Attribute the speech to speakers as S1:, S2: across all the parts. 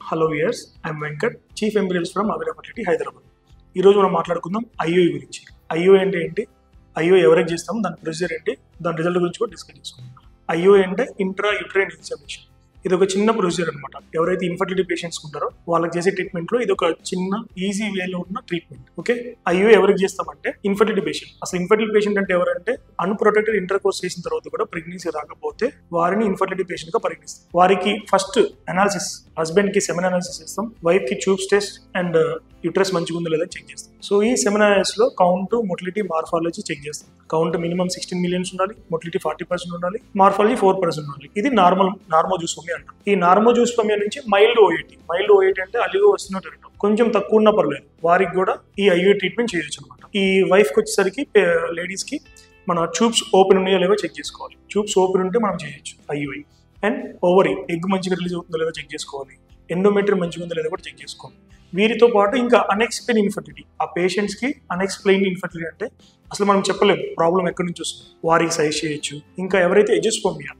S1: Hello ఇయర్స్ I'm Venkat, chief embryologist from Avira fertility Hyderabad. ఈరోజు మనం మాట్లాడుకుందాం ఐఓఐ గురించి. ఐఓఐ అంటే ఏంటి, ఐఓఐ ఎవరికి చేస్తాం, దాని ప్రొసీజర్ ఏంటి, దాని రిజల్ట్ గురించి కూడా డిస్కస్ చేసుకుందాం. ఐఓఐ అంటే ఇంట్రా యూట్రైన్ ఇన్సెమినేషన్. ఇది ఒక చిన్న ప్రొసీజర్ అనమాట. ఎవరైతే ఇన్ఫర్టిలిటీ పేషెంట్స్ ఉంటారో వాళ్ళకి చేసే ట్రీట్మెంట్లో ఇది ఒక చిన్న ఈజీ వేలో ఉన్న ట్రీట్మెంట్. ఓకే, ఐఓఐ ఎవరికి చేస్తామంటే ఇన్ఫర్టిలిటీ పేషెంట్. అసలు ఇన్ఫర్టిలిటీ పేషెంట్ అంటే ఎవరంటే అన్ప్రొటెక్టెడ్ ఇంటర్ కోర్స్ చేసిన తర్వాత కూడా ప్రెగ్నెన్సీ రాకపోతే వారిని ఇన్ఫర్టిలిటీ పేషెంట్ గా పరిగణిస్తాం. వారికి ఫస్ట్ అనాలిసిస్, హస్బెండ్ కి సెమెన్ అనాలిసిస్ చేస్తాం, వైఫ్ కి ట్యూబ్స్ టెస్ట్ అండ్ యూట్రస్ మంచిగా ఉందో లేదని చెక్ చేస్తాం. సో ఈ సెమెన్ అనాలిసిస్ లో కౌంట్, మొటిలిటీ, మార్ఫాలజీ చెక్ చేస్తాం. కౌంట్ మినిమం 16 మిలియన్స్ ఉండాలి, మొటిలిటీ 40% ఉండాలి, మార్ఫాలజీ 4% ఉండాలి. ఇది నార్మోజూస్పర్మియా అంటారు. ఈ నార్మోజూస్పర్మియా నుంచి మైల్డ్ ఓఏటీ అంటే అలిగో వస్తున్నట్టు కొంచెం తక్కువ ఉన్నా పర్లేదు, వారికి కూడా ఈ ఐఓఐ ట్రీట్మెంట్ చేయొచ్చు అనమాట. ఈ వైఫ్ కి వచ్చేసరికి లేడీస్ కి మన ట్యూబ్స్ ఓపెన్ ఉన్నాయో లేవో చెక్ చేసుకోవాలి. ట్యూబ్స్ ఓపెన్ ఉంటే మనం చేయొచ్చు ఐఓఐ. అండ్ ఓవరీ, ఎగ్ మంచిగా రిలీజ్ అవుతుందో లేదో చెక్ చేసుకోవాలి. ఎండోమెట్రియం మంచిగా ఉందో లేదో కూడా చెక్ చేసుకోవాలి. వీరితో పాటు ఇంకా అన్ఎక్స్ప్లెయిన్ ఇన్ఫర్టిలిటీ, ఆ పేషెంట్స్ కి అన్ఎక్స్ప్లెయిన్ ఇన్ఫర్టిలిటీ అంటే అసలు మనం చెప్పలేము ప్రాబ్లం ఎక్కడి నుంచి వస్తుంది, వారికి సజెస్ట్ చేయొచ్చు. ఇంకా ఎవరైతే ఎజోస్పర్మియా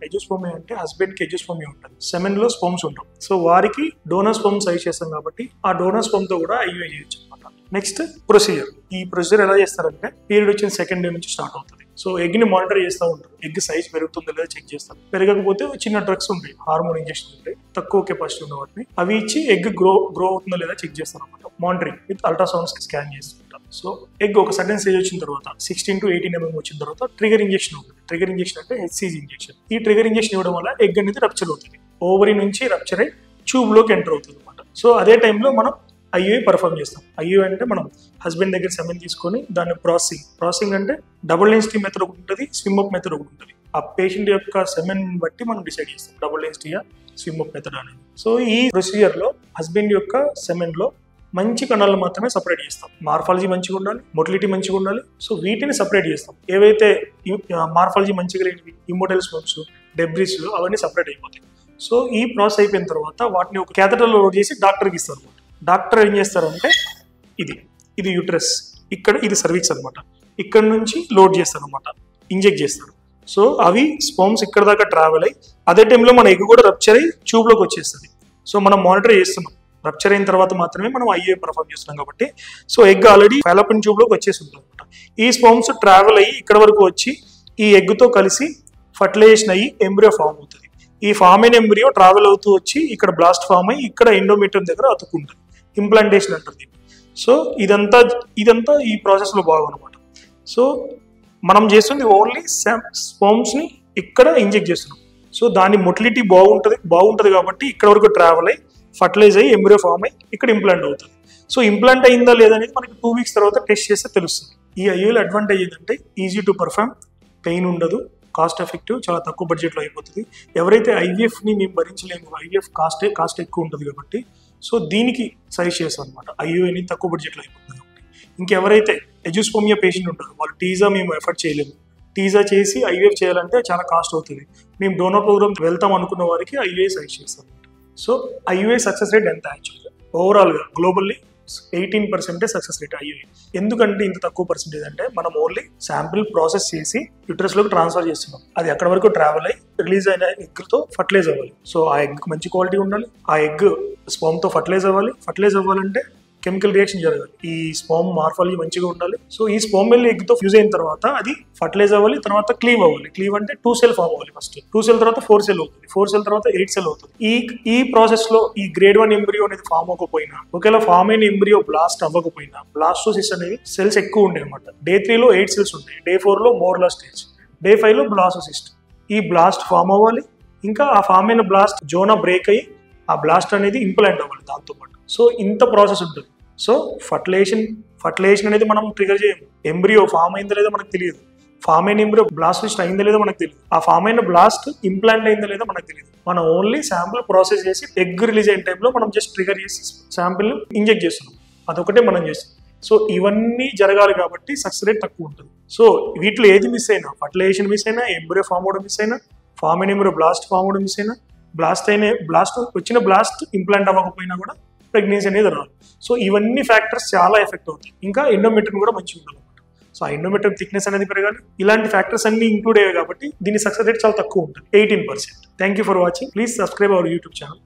S1: అంటే హస్బెండ్ కి ఎజోస్పర్మియా ఉంటుంది, సెమెన్ లో స్పర్మ్స్ ఉంటాం. సో వారికి డోనర్ స్పర్మ్ సజెస్ట్ చేస్తాం కాబట్టి ఆ డోనర్ స్పర్మ్ తో కూడా ఐఓఐ చేయొచ్చు అనమాట. Next procedure. ఈ ప్రొసీజర్ ఎలా చేస్తారంటే పీరియడ్ వచ్చిన సెకండ్ డే నుంచి స్టార్ట్ అవుతుంది. సో ఎగ్ ని మానిటర్ చేస్తూ ఉంటారు, ఎగ్ సైజ్ పెరుగుతుందో లేదో చెక్ చేస్తారు. పెరగకపోతే చిన్న డ్రగ్స్ ఉంటాయి, హార్మోన్ ఇంజెక్షన్ ఉంటాయి, తక్కువ కెపాసిటీ ఉన్న వాటిని అవి ఇచ్చి ఎగ్ గ్రో అవుతుందో లేదా చెక్ చేస్తారు అనమాట. మానిటరింగ్ విత్ అల్ట్రాసౌండ్స్ స్కాన్ చేస్తుంటారు. సో ఎగ్ ఒక సడన్ స్టేజ్ వచ్చిన తర్వాత 16 to 18 mm వచ్చిన తర్వాత ట్రిగర్ ఇంజెక్షన్ ఉంటుంది. ట్రిగర్ ఇంజెక్షన్ అంటే హెచ్సిజీ ఇంజెక్షన్. ఈ ట్రిగర్ ఇంజెక్షన్ ఇవ్వడం వల్ల ఎగ్ అనేది రప్చర్ అవుతుంది, ఓవరీ నుంచి రప్చర్ అయి ట్యూబ్ లోకి ఎంటర్ అవుతుంది అనమాట. సో అదే టైంలో మనం ఐఓఐ పర్ఫామ్ చేస్తాం. ఐఓఐ అంటే మనం హస్బెండ్ దగ్గర సెమెన్ తీసుకొని దాన్ని ప్రాసెసింగ్ అంటే డబుల్ డెన్సిటీ మెథడ్ ఒకటి ఉంటుంది, స్విమ్ అప్ మెథడ్ ఒకటి ఉంటుంది. ఆ పేషెంట్ యొక్క సెమెన్ బట్టి మనం డిసైడ్ చేస్తాం డబుల్ డెన్సిటీయా స్విమ్ అప్ మెథడ్ అనేది. సో ఈ ప్రొసీజర్ లో హస్బెండ్ యొక్క సెమెన్ లో మంచి కణాలు మాత్రమే సపరేట్ చేస్తాం. మార్ఫాలజీ మంచిగా ఉండాలి, మొటిలిటీ మంచిగా ఉండాలి. సో వీటిని సపరేట్ చేస్తాం. ఏవైతే మార్ఫాలజీ మంచిగా లేనివి, ఇమ్మోటల్ స్పర్మ్స్, డెబ్రిస్ అవన్నీ సపరేట్ అయిపోతాయి. సో ఈ ప్రాసెస్ అయిపోయిన తర్వాత వాటిని ఒక క్యాథెటర్లో లోడ్ చేసి డాక్టర్కి ఇస్తారు అనమాట. డాక్టర్ ఏం చేస్తారంటే ఇది యూట్రస్, ఇక్కడ ఇది సర్వీక్స్ అనమాట, ఇక్కడ నుంచి లోడ్ చేస్తారు అనమాట, ఇంజెక్ట్ చేస్తారు. సో అవి స్పర్మ్స్ ఇక్కడ దాకా ట్రావెల్ అయ్యి అదే టైంలో మన ఎగ్ కూడా రప్చర్ అయ్యి ట్యూబ్లోకి వచ్చేస్తుంది. సో మనం మానిటర్ చేస్తున్నాం, రప్చర్ అయిన తర్వాత మాత్రమే మనం ఐఓఐ పర్ఫామ్ చేస్తున్నాం కాబట్టి. సో ఎగ్ ఆల్రెడీ ఫాలోపిన్ ట్యూబ్లోకి వచ్చేసి ఉంటుంది అనమాట. ఈ స్పర్మ్స్ ట్రావెల్ అయ్యి ఇక్కడ వరకు వచ్చి ఈ ఎగ్తో కలిసి ఫర్టిలైజేషన్ అయ్యి ఎంబ్రియో ఫామ్ అవుతుంది. ఈ ఫామ్ అయిన ఎంబ్రియో ట్రావెల్ అవుతూ వచ్చి ఇక్కడ బ్లాస్ట్ ఫామ్ అయ్యి ఇక్కడ ఎండోమెట్రియం దగ్గర అతుక్కుంటుంది, ఇంప్లాంటేషన్ అంటారు దీన్ని. సో ఇదంతా ఈ ప్రాసెస్లో భాగమన్నమాట. సో మనం చేస్తుంది ఓన్లీ స్పర్మ్స్ ని ఇక్కడ ఇంజెక్ట్ చేస్తున్నాం. సో దాని మొటిలిటీ బాగుంటుంది కాబట్టి ఇక్కడ వరకు ట్రావెల్ అయ్యి ఫర్టిలైజ్ అయ్యి ఎంబ్రియో ఫామ్ అయ్యి ఇక్కడ ఇంప్లాంట్ అవుతుంది. సో ఇంప్లాంట్ అయిందా లేదనేది మనకి 2 weeks తర్వాత టెస్ట్ చేస్తే తెలుస్తుంది. ఈ ఐఓఐలో అడ్వాంటేజ్ ఏంటంటే ఈజీ టు పర్ఫామ్, పెయిన్ ఉండదు, కాస్ట్ ఎఫెక్టివ్, చాలా తక్కువ బడ్జెట్లో అయిపోతుంది. ఎవరైతే ఐవీఎఫ్ని మేము భరించలేము, ఐవీఎఫ్ కాస్ట్ ఎక్కువ ఉంటుంది కాబట్టి సో దీనికి సజెస్ట్ చేస్తాం అనమాట. ఐఓఐని తక్కువ బడ్జెట్లో అయిపోతుంది కాబట్టి. ఇంకెవరైతే ఎజోస్పర్మియా పేషెంట్ ఉంటారో వాళ్ళు టీజా మేము ఎఫర్ట్ చేయలేము, టీజా చేసి ఐవీఎఫ్ చేయాలంటే చాలా కాస్ట్ అవుతుంది, మేము డోనర్ ప్రోగ్రామ్ వెళ్తాం అనుకున్న వారికి ఐఓఐ సజెస్ట్ చేస్తాం. సో ఐఓఐ సక్సెస్ రేట్ ఎంత యాక్చువల్గా ఓవరాల్గా గ్లోబల్లీ 18% సక్సెస్ రేట్ ఐఓఐ. ఎందుకంటే ఇంత తక్కువ పర్సెంటేజ్ అంటే మనం ఓన్లీ శాంపిల్ ప్రాసెస్ చేసి యూట్రస్లోకి ట్రాన్స్ఫర్ చేస్తున్నాం. అది అక్కడ వరకు ట్రావెల్ అయ్యి రిలీజ్ అయిన ఎగ్తో ఫర్టిలైజ్ అవ్వాలి. సో ఆ ఎగ్ మంచి క్వాలిటీ ఉండాలి, ఆ ఎగ్ స్పర్మ్తో ఫర్టిలైజ్ అవ్వాలంటే కెమికల్ రియాక్షన్ జరగాలి, ఈ స్పర్మ్ మార్ఫాలజీ మంచిగా ఉండాలి. సో ఈ స్పర్మ్ వెళ్ళి ఎగ్తో ఫ్యూజ్ అయిన తర్వాత అది ఫర్టిలైజ్ అవ్వాలి, తర్వాత క్లీవ్ అవ్వాలి. క్లీవ్ అంటే 2 cell ఫామ్ అవ్వాలి. ఫస్ట్ 2 cell తర్వాత 4 cell అవుతుంది, 4 cell తర్వాత 8 cell అవుతుంది. ఈ ప్రాసెస్ లో ఈ grade 1 ఎంబ్రియో అనేది ఫామ్ అవ్వకపోయినా, ఒకవేళ ఫామ్ అయిన ఎంబ్రియో బ్లాస్ట్ అవ్వకపోయినా, బ్లాస్టోసిస్ అనేది సెల్స్ ఎక్కువ ఉంటాయి అనమాట. Day 3 లో 8 cells ఉంటాయి, Day 4 లో మోర్లా స్టేజ్, Day 5 లో బ్లాస్టోసిస్ట్. ఈ బ్లాస్ట్ ఫామ్ అవ్వాలి, ఇంకా ఆ ఫామ్ అయిన బ్లాస్ట్ జోనా బ్రేక్ అయ్యి ఆ బ్లాస్ట్ అనేది ఇంప్లాంట్ అవ్వాలి దాంతోపాటు. సో ఇంత ప్రాసెస్ ఉంటుంది. సో ఫర్టిలైజేషన్ అనేది మనం ట్రిగర్ చేయము. ఎంబ్రియో ఫామ్ అయిందో లేదో మనకు తెలియదు, ఫామ్ అయిన ఎంబ్రియో బ్లాస్ట్ అయిందో లేదో మనకు తెలియదు, ఆ ఫామ్ అయిన బ్లాస్ట్ ఇంప్లాంట్ అయిందో లేదో మనకు తెలియదు. మనం ఓన్లీ శాంపుల్ ప్రాసెస్ చేసి ఎగ్ రిలీజ్ అయిన టైంలో మనం జస్ట్ ట్రిగర్ చేసి శాంపిల్ ఇంజెక్ట్ చేస్తున్నాం, అదొకటే మనం చేస్తాం. సో ఇవన్నీ జరగాలి కాబట్టి సక్సెస్ రేట్ తక్కువ ఉంటుంది. సో వీటిలో ఏది మిస్ అయినా, ఫర్టిలైజేషన్ మిస్ అయినా, ఎంబ్రియో ఫామ్ అవడం మిస్ అయినా, ఫామ్ అయిన ఎంబ్రియో బ్లాస్ట్ ఫామ్ అవడం మిస్ అయినా, బ్లాస్ట్ ఇంప్లాంట్ అవ్వకపోయినా కూడా ప్రెగ్నెన్సీ అనేది రాదు. సో ఇవన్నీ ఫ్యాక్టర్స్ చాలా ఎఫెక్ట్ అవుతాయి. ఇంకా ఎండోమెట్రియం కూడా మంచిగా ఉండాలన్నమాట. సో ఆ ఎండోమెట్రియం థిక్నెస్ అనేది పెరగాలి. ఇలాంటి ఫ్యాక్టర్స్ అన్ని ఇంక్లూడ్ అయ్యాయి కాబట్టి దీని సక్సెస్ రేట్ చాలా తక్కువ ఉంటుంది, 18%. Thank you for watching. Please subscribe our YouTube channel.